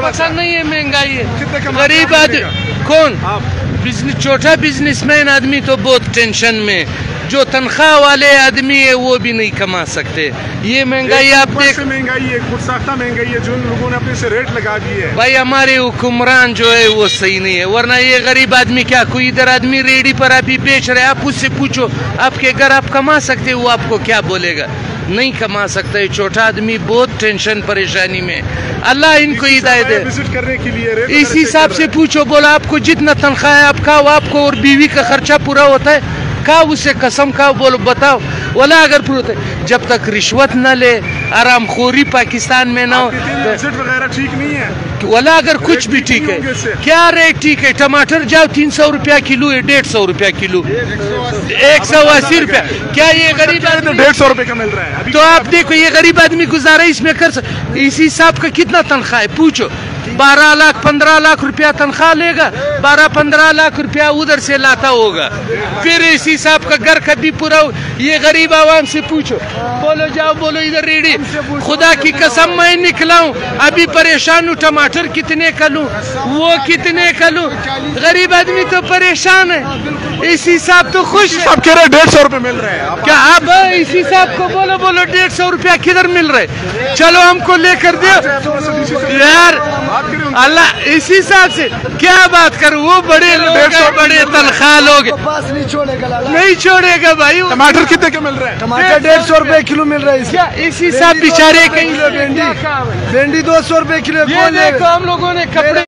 پتا نہیں ہے مہنگائی ہے. غریب آدمی کون چھوٹا بزنس مین آدمی تو بہت ٹینشن میں. جو تنخواہ والے آدمی ہے وہ بھی نہیں کما سکتے. یہ مہنگائی آپ دیکھ, مہنگائی ہے, خود ساختہ مہنگائی ہے, جو لوگوں نے اپنے سے ریٹ لگا دی ہے. بھائی ہمارے حکمران جو ہے وہ صحیح نہیں ہے, ورنہ یہ غریب آدمی کیا, کوئی ادھر آدمی ریڑھی پر ابھی بیچ رہے, آپ اس سے پوچھو آپ کے گھر آپ کما سکتے, وہ آپ کو کیا بولے گا, نہیں کما سکتا. چھوٹا آدمی بہت ٹینشن پریشانی میں. اللہ ان کو ہدایت دے. اسی حساب سے پوچھو, بولا آپ کو جتنا تنخواہ ہے آپ کھاؤ, آپ کو اور بیوی کا خرچہ پورا ہوتا ہے, کھاؤ اس سے قسم کھاؤ, بولو بتاؤ. ولا اگر پورا جب تک رشوت نہ لے, آرام خوری پاکستان میں نہ ہو, وغیرہ ٹھیک نہیں ہے. ولا اگر کچھ بھی ٹھیک ہے, کیا ریٹ ٹھیک ہے. ٹماٹر جاؤ 300 روپیہ کلو ہے, 150 روپیہ کلو, 180 روپیہ. کیا یہ غریب آدمی 150 روپے کا مل رہا ہے؟ تو آپ دیکھو یہ غریب آدمی گزارا اس میں کر اسی حساب کا کتنا تنخواہ ہے پوچھو. 12 لاکھ 15 لاکھ روپیہ تنخواہ لے گا, 12-15 لاکھ روپیہ ادھر سے لاتا ہوگا, پھر اسی حساب کا گھر کبھی پورا. یہ غریب عوام سے پوچھو, بولو جاؤ بولو ادھر ریڑھی, خدا کی قسم میں نکلا ہوں ابھی پریشان ہوں, ٹماٹر کتنے کا لوں, وہ کتنے کا لوں. غریب آدمی تو پریشان ہے. اسی حساب تو خوش ہے. آپ کہہ رہے 150 روپے مل رہے ہیں کیا, اب اسی حساب کو بولو 150 روپیہ کدھر مل رہے, چلو ہم کو لے کر دو یار. اللہ اسی حساب سے کیا بات کروں, وہ بڑے لوگ ہیں, بڑے تنخواہ لوگ نہیں چھوڑے گا بھائی. ٹماٹر کتنے کے مل رہے ہیں؟ ٹماٹر 150 روپے کلو مل رہا ہے. اسی حساب بیچارے کہیں بھنڈی 200 روپے کلو. ہم لوگوں نے کپڑے